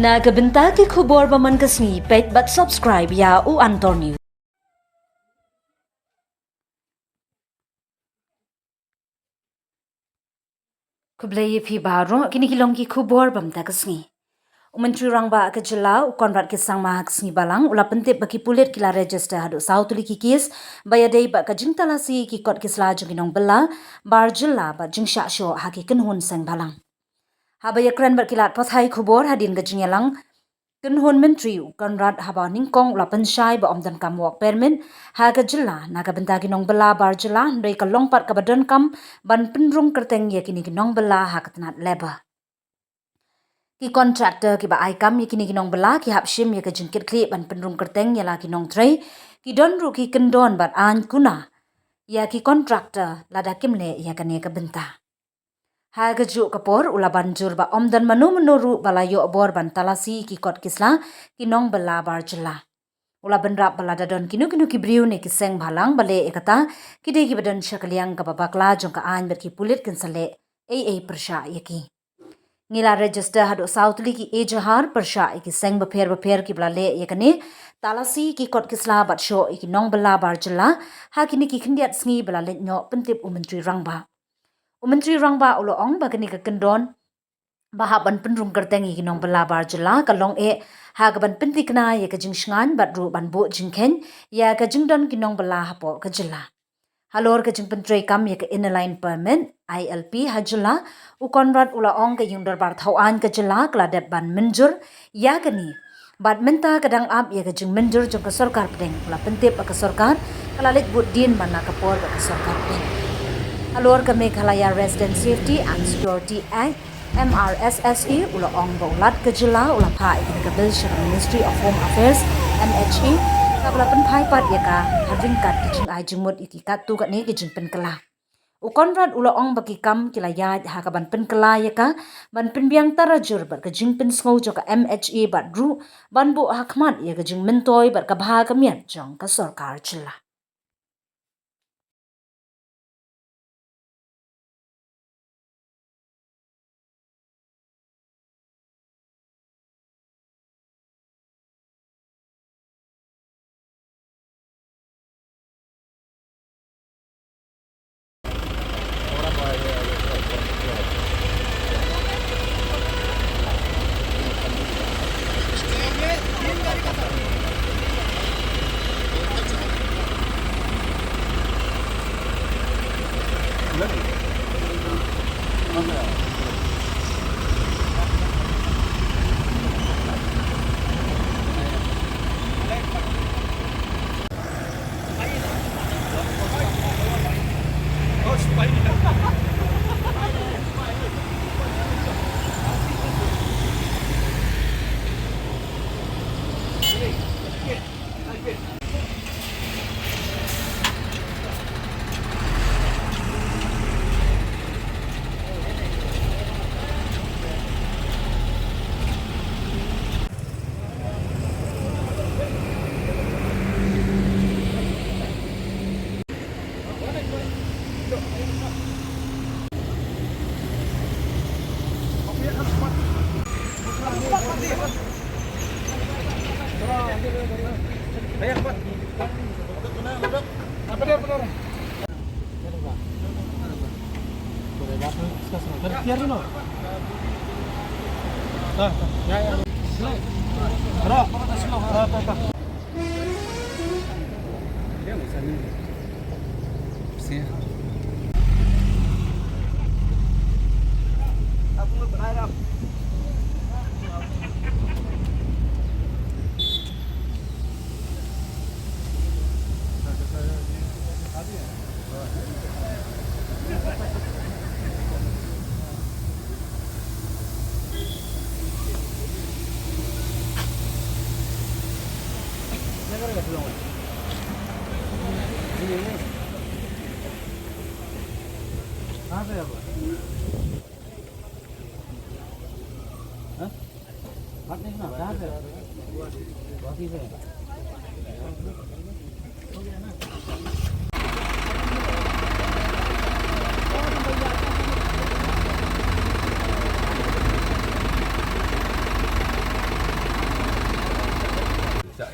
Na kabenta ki khubor baman kasni pet but subscribe ya u Antor News. Kublai phi baro kini kilong ki khubor bamta kasni. Menteri Rangba ke Jela Konrad ke Seng Bhalang ula pentip bagi pulit kila register hadu sautuli ki kes bayadei ba ka jingtalasi ki kot kisla jinginong bela bar Jela ba jingsha sho haki kenhun Seng Bhalang. Habaya kran berkilat pathai khubor hadin ke jingelang kenhun Menteri Konrad haba ningkong ula pensyai ba omdan kam wak permin ha ke Jela na ka benta ginong bela bar Jela ndai ka longpat ka badan kam ban penrung kerteng ya kini ginong bela ha ka tenat leba. Ki kontraktor ki ba aikam ya kini kinong bela ki hapshim ya ka jingkit kli ban penrung kerteng ya la kinong tray ki don ru ki kendon bat an kuna ya ki kontraktor lada kimle ya ka ne ka benta. Ha ka juk kapor ula banjur ba omdan manu ru balayo bor ban talasi ki kot kisla kinong bela bar Jela. Ula benrap balada don kinu ki briu ne ki Seng Bhalang bale ekata ki de ki badan syakaliang ka babakla jong ka an ber ki pulit kensale persha ya ki. Ngila register hadu sautli ki ejahar persha iki Seng bapher ki blale yakane talasi ki kot kisla bat sho iki nong bela bar Jela ha kini ki khindiat sngi blale nyo pentip Menteri Rangba. Menteri Rangba ulo ong bagani ka kendon baha ban penrung kerteng iki nong bela bar Jela kalong ha ka ban pentikna ya ka jingsngan bat ru ban bo jingken ya ka jingdon ki nong bela hapo ka Jela. Halor ke jingpen tray kam ya ke inline permit ILP hajula u Konrad ula ong ke yung darbar thauan ke Jela kladep ban menjur ya ke ni bat menta kadang ap ya ke jing menjur jong ke Sorkar pedeng ula pentip ke Sorkar kalalik but din mana ke por ke Sorkar pedeng. Halor ke Meghalaya Resident Safety and Security Act MRSSE ula ong ba ulat ke Jela ula pha ikin ke bil Ministry of Home Affairs MHE kabla penpai pat ya ka hadring kat kijing ai jingmut iki kat tu kat ni kijing penkela. U Konrad ula ong bagi kam kilaya ha ka ban penkela ya ka ban penbiang tarajur bar kijing pensngau jo ka MHE bat ru ban bu hakmat ya kijing mentoi bar ka bha ka miat jong ka Sorkar Jela.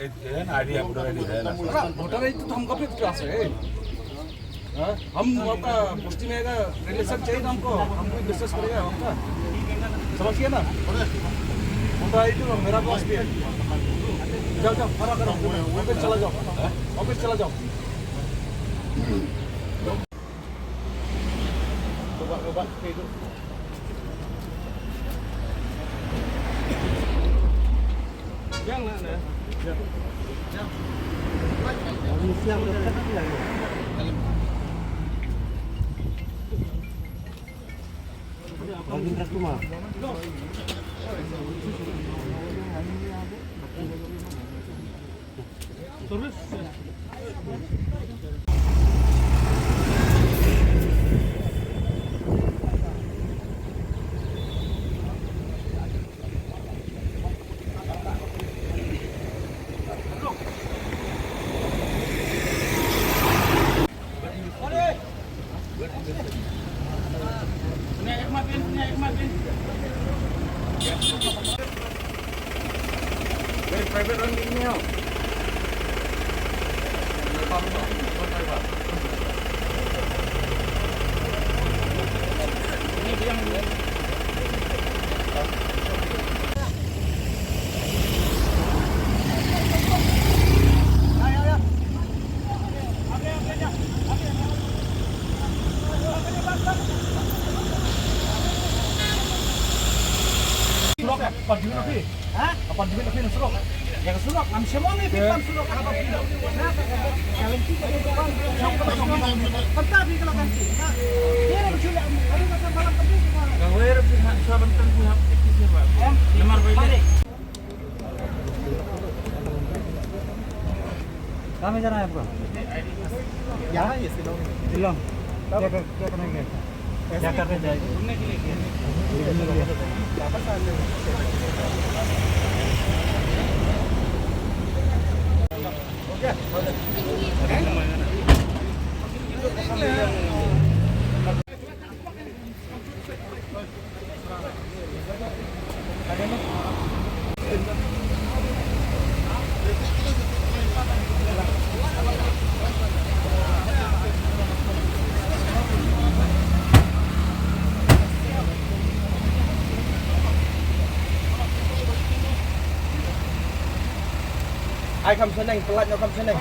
Idea voter ID है ना voter ID तो हमको भी class है हम आपका पोस्टी में आएगा रिलेशन चाहिए ना हमको डिस्कस करेगा हमका समझिए ना वोटर आईडी तो मेरा पास भी है जाओ जाओ खड़ा करो ऑफिस चला जाओ ऑफिस चला जाओ coba itu yang mana yang siang dekat lagi lagi truk rumah terus private running ni tau. Ini yang apa di mana sih? Apa di mana sih surok? Yang surok, am semua ni pipan surok apa tidak? Kalian kita itu kan, tapi kalau kan, dia nak cuci, ada macam malam pergi. Kalau ada pihak sahabat kan pihak siapa? Nomor berapa? Kami jalan apa? Yang ini silong. Silong. क्या करेंगे? क्या करने जाएंगे? घूमने के लिए वापस आ ai không xe này, pelat nhau không xe này.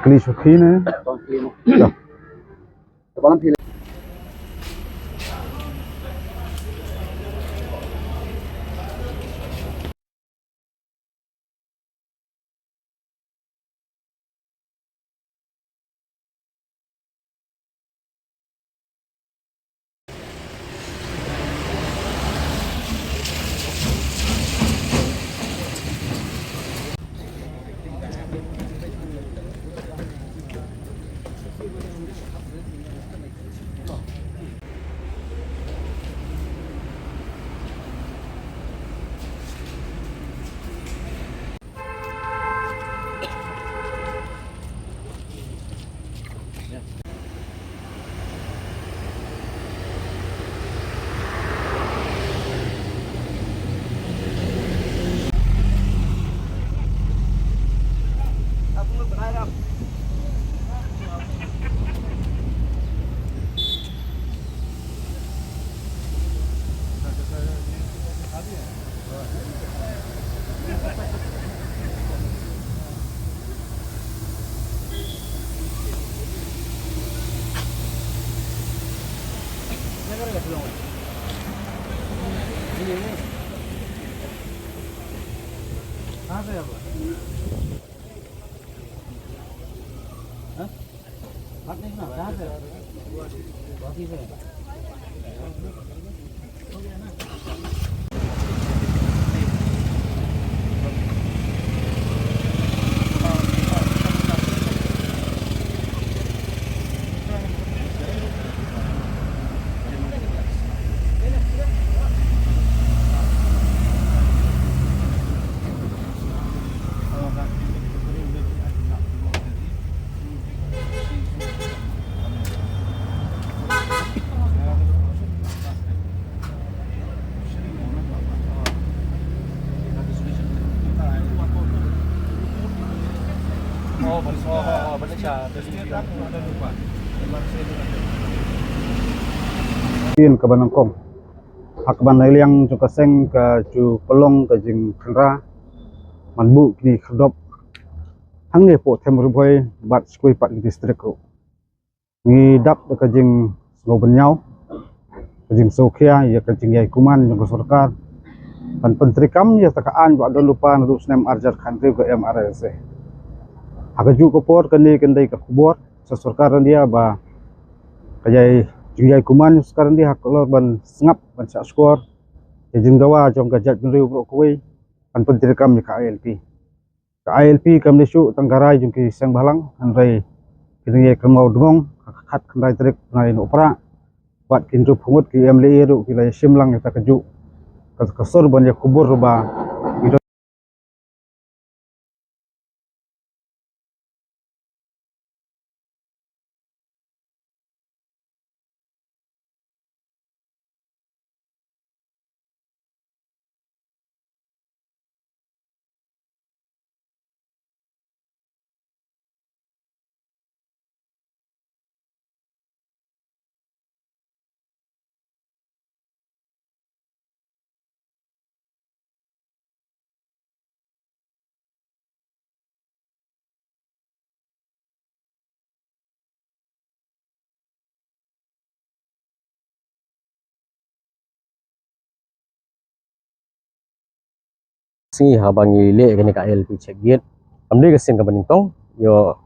Kali suki ne? Balang pilih. balik siya. Pin ke Banangkong. Hak ban yang juga seng ke ju pelong ke jing khynra. Manbu kini khadop. Hang ni po tem ruboy bat skui pat distrik ro. Ni dap ke jing ngo benyau. Ke jing Sorkar ya ke jing yai kuman yang ke Sorkar. Dan pentrikam ya takaan buat don lupa nadu snem arjar country ke MRS. Hak ju ko por kini kendai ke kubor Sorkar dia ba kajai jing yai kuman sekarang dia hak lor ban sengap ban sak skor. Ya jing dawa jong gajat ngriu bro kuwi an pentrikam ya ke ILP. Ke ILP kam lesu tanggarai jong ki Seng Bhalang andrai kini ye kemau dongong khat kendai trik nai no pra buat kinju pungut ki MLE ru ki lai simlang kita keju kasur ban ya kubur ba si habangi le kene ka ILP check gate amde ka sen ka banintong yo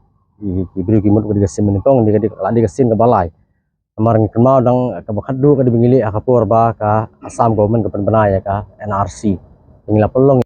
ibri ki mut ka sen banintong ni ka landi ka sen ka balai amar ngi kemau dang ka bakhadu ka dibingili akapur ba ka asam government ka penbanaya ka NRC ingla pelong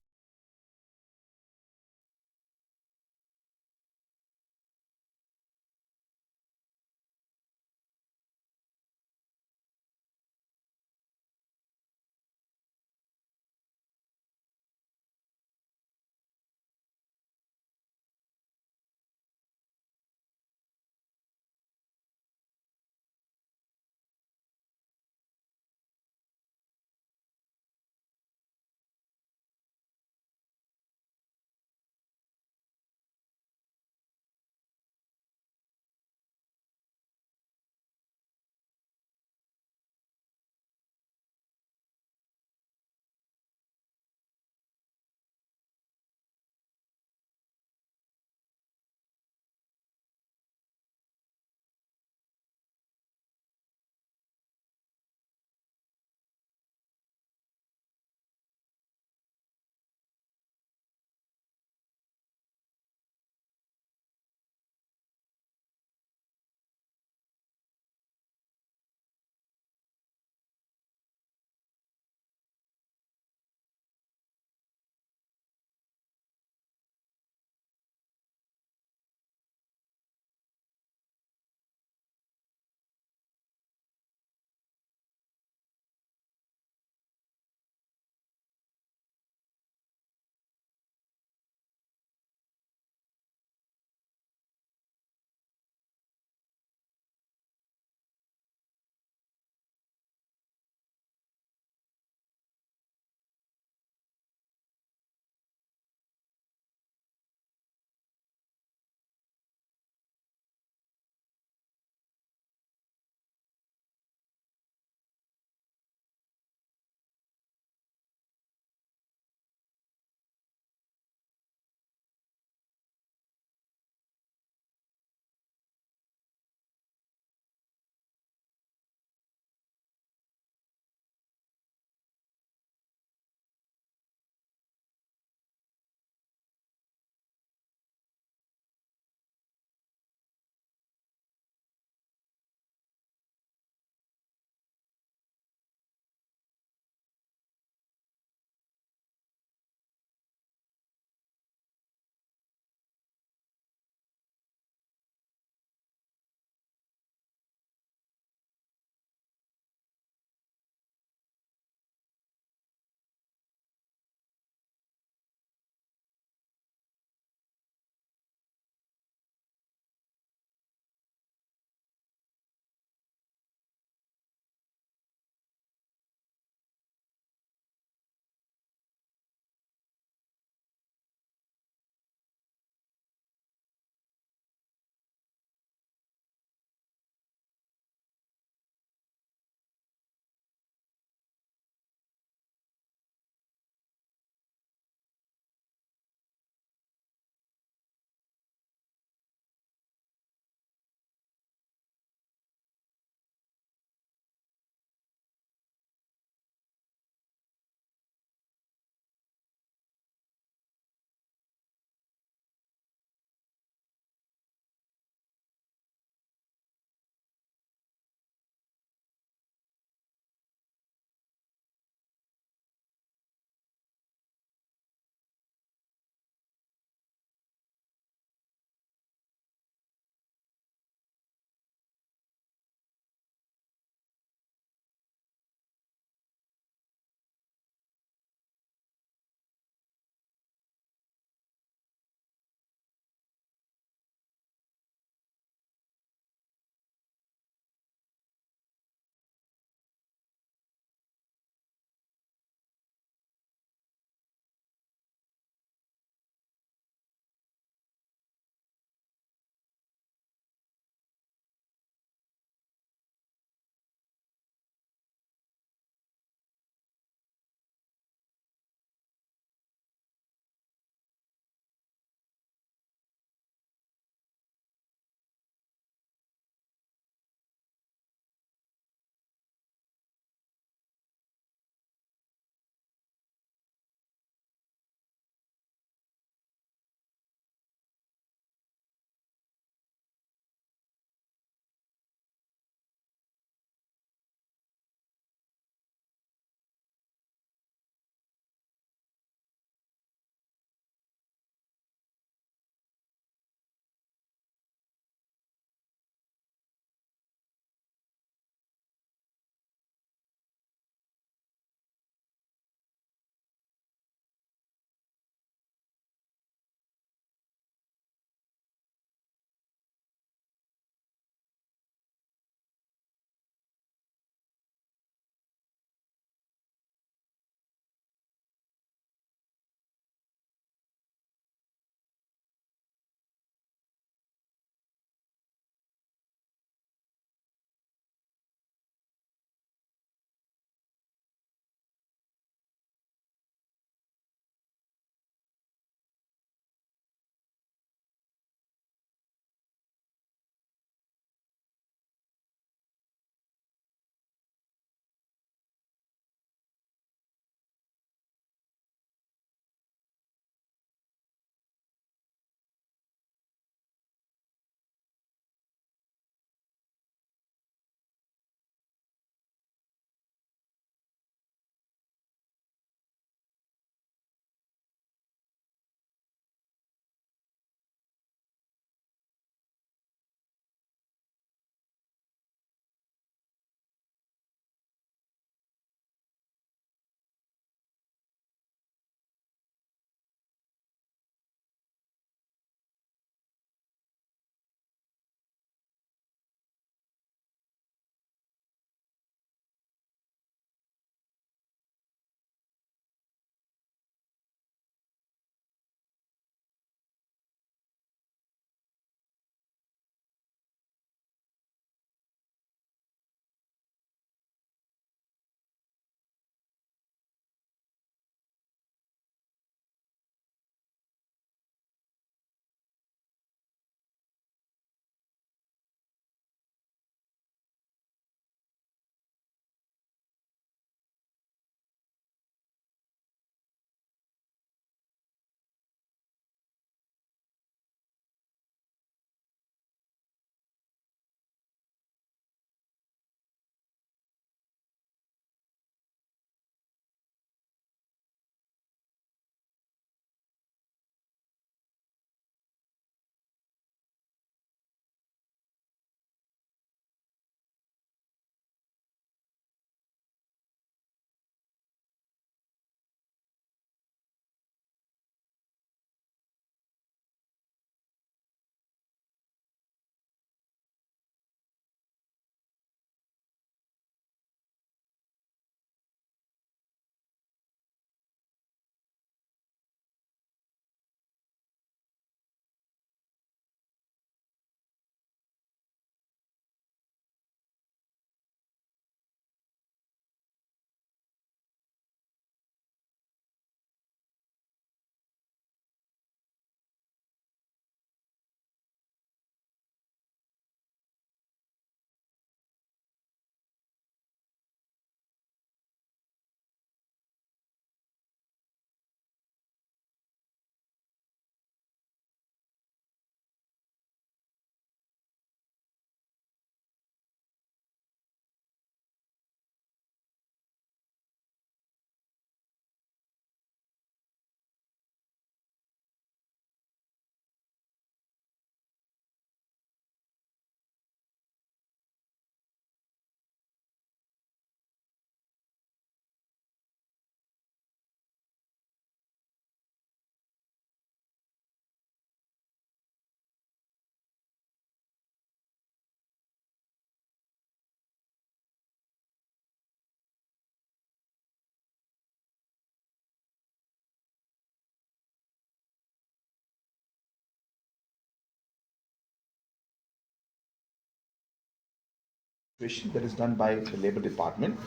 that is done by the Labour Department,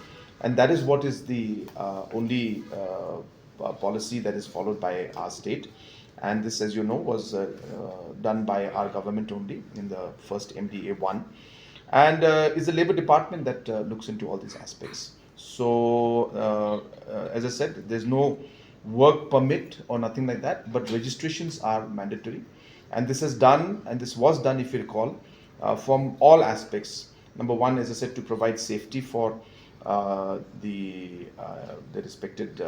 and that is what is the only policy that is followed by our state. And this, as you know, was done by our government only in the first MDA1, and is the Labour Department that looks into all these aspects. So, as I said, there's no work permit or nothing like that, but registrations are mandatory, and this is done, and this was done, if you recall, from all aspects. Number one, as I said, to provide safety for the respected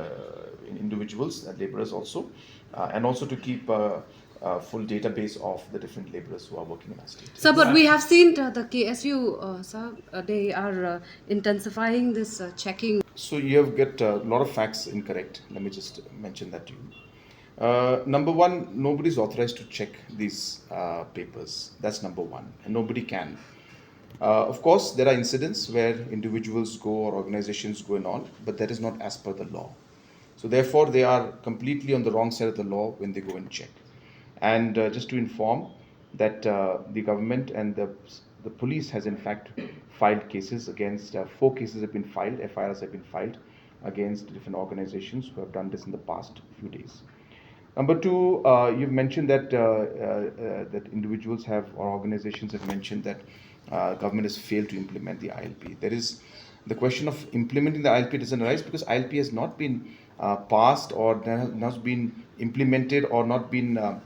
individuals, laborers also, and also to keep a full database of the different laborers who are working in our state. Sir, but we have seen the KSU, sir, they are intensifying this checking. So you have got a lot of facts incorrect. Let me just mention that to you. Number one, nobody is authorized to check these papers. That's number one, and nobody can. Of course, there are incidents where individuals go or organizations go and all, but that is not as per the law. So therefore, they are completely on the wrong side of the law when they go and check. And just to inform that the government and the police has in fact filed cases against, 4 cases have been filed, FIRs have been filed against different organizations who have done this in the past few days. Number two, you've mentioned that that individuals have or organizations have mentioned that government has failed to implement the ILP. There is the question of implementing the ILP doesn't arise because ILP has not been passed or not been implemented or not been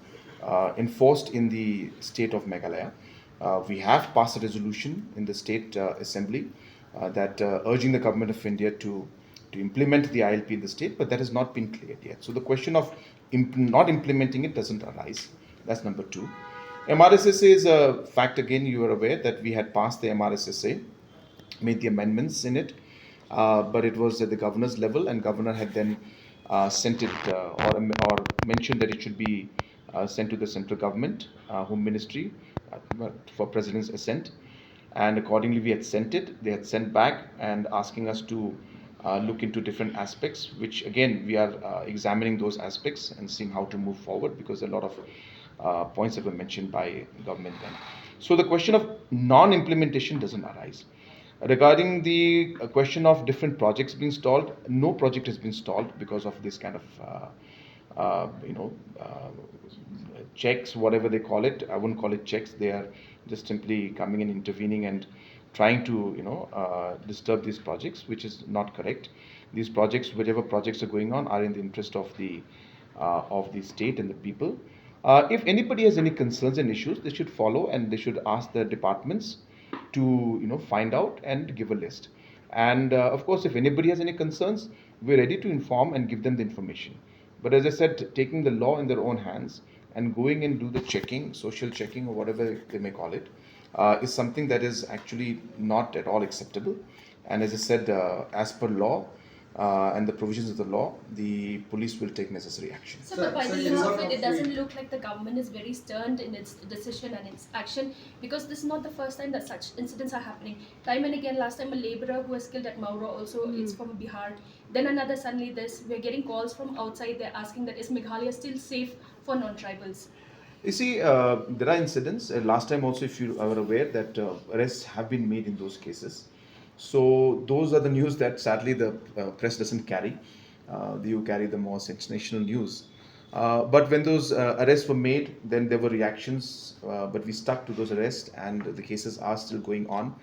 enforced in the state of Meghalaya. We have passed a resolution in the state assembly that urging the government of India to implement the ILP in the state, but that has not been cleared yet. So the question of not implementing it doesn't arise. That's number two. MRSSA is a fact, again, you are aware that we had passed the MRSSA, made the amendments in it, but it was at the governor's level, and governor had then sent it or mentioned that it should be sent to the central government, home ministry, for president's assent. And accordingly we had sent it. They had sent back and asking us to look into different aspects, which again we are examining those aspects and seeing how to move forward, because a lot of points that were mentioned by government then. So the question of non-implementation doesn't arise. Regarding the question of different projects being stalled, no project has been stalled because of this kind of checks, whatever they call it. I wouldn't call it checks. They are just simply coming and intervening and trying to disturb these projects, which is not correct. These projects, whatever projects are going on, are in the interest of the state and the people. If anybody has any concerns and issues, they should follow and they should ask the departments to find out and give a list. And of course, if anybody has any concerns, we're ready to inform and give them the information. But as I said, taking the law in their own hands and going and do the checking, social checking or whatever they may call it, is something that is actually not at all acceptable. And as I said, as per law and the provisions of the law, the police will take necessary action. So, but by the looks of it, it doesn't look like the government is very stern in its decision and its action, because this is not the first time that such incidents are happening. Time and again, last time a laborer who was killed at Maura also, it's from Bihar. Then another, suddenly this, we're getting calls from outside, they're asking that is Meghalaya still safe for non-tribals? You see, there are incidents. Last time also, if you are aware, that arrests have been made in those cases. So those are the news that sadly the press doesn't carry. You carry the more sensational news. But when those arrests were made, then there were reactions, but we stuck to those arrests and the cases are still going on.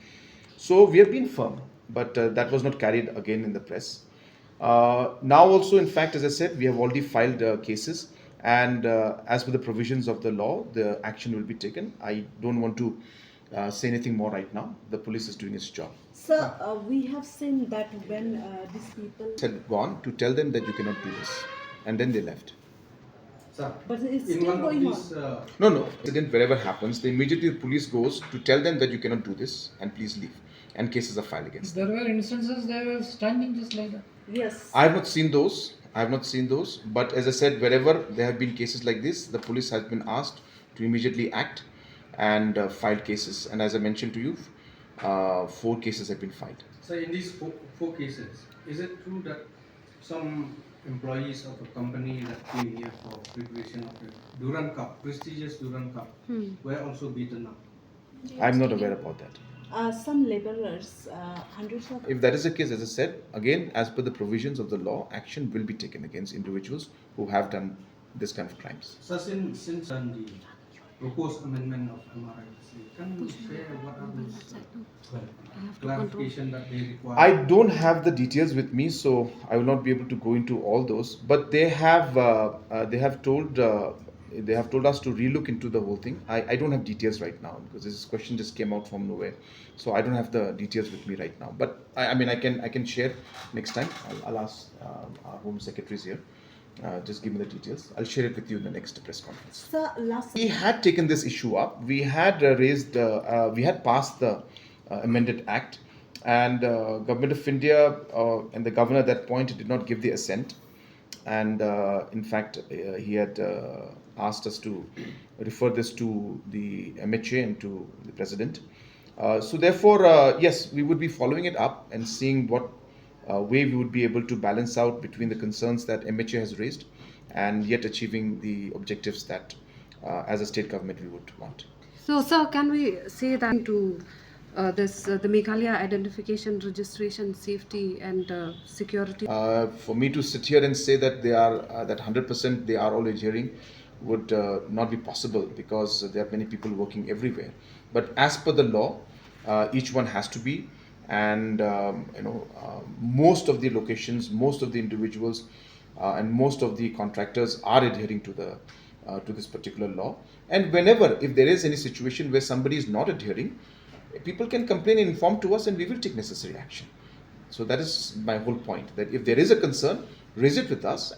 So we have been firm, but that was not carried again in the press. Now also, in fact, as I said, we have already filed cases, and as per the provisions of the law, the action will be taken. I don't want to say anything more right now. The police is doing its job. Sir, we have seen that when these people Had gone to tell them that you cannot do this, and then they left. Sir, but it's in still one going of these, on. No. Incident wherever happens, immediately the police goes to tell them that you cannot do this and please leave. And cases are filed against them. There were instances they were standing just like that. Yes. I have not seen those. But as I said, wherever there have been cases like this, the police has been asked to immediately act and file cases. And as I mentioned to you, 4 cases have been filed. so in these four cases, is it true that some employees of a company that came here for preparation of the Duran Cup, prestigious Duran Cup, were also beaten up? I'm not aware about that. Some laborers, hundreds of. If that is the case, as I said, again, as per the provisions of the law, action will be taken against individuals who have done this kind of crimes. So since on the proposed amendment of MRIC, can you share what are those clarification that they require? I don't have the details with me, so I will not be able to go into all those. But they have told us to relook into the whole thing. I don't have details right now because this question just came out from nowhere, so I don't have the details with me right now. But I mean, I can share next time. I'll ask our Home Secretaries here. Just give me the details. I'll share it with you in the next press conference. Sir, last. We had taken this issue up. We had we had passed the amended act, and Government of India and the governor at that point did not give the assent. And in fact, he had asked us to refer this to the MHA and to the president. So therefore, yes, we would be following it up and seeing what way we would be able to balance out between the concerns that MHA has raised and yet achieving the objectives that as a state government we would want. So, sir, can we say that to the Meghalaya identification, registration, safety, and security? For me to sit here and say that they are that 100% they are all adhering would not be possible because there are many people working everywhere. But as per the law, each one has to be, and most of the locations, most of the individuals, and most of the contractors are adhering to the to this particular law. And whenever, if there is any situation where somebody is not adhering, people can complain and inform to us, and we will take necessary action. So that is my whole point. That if there is a concern, raise it with us.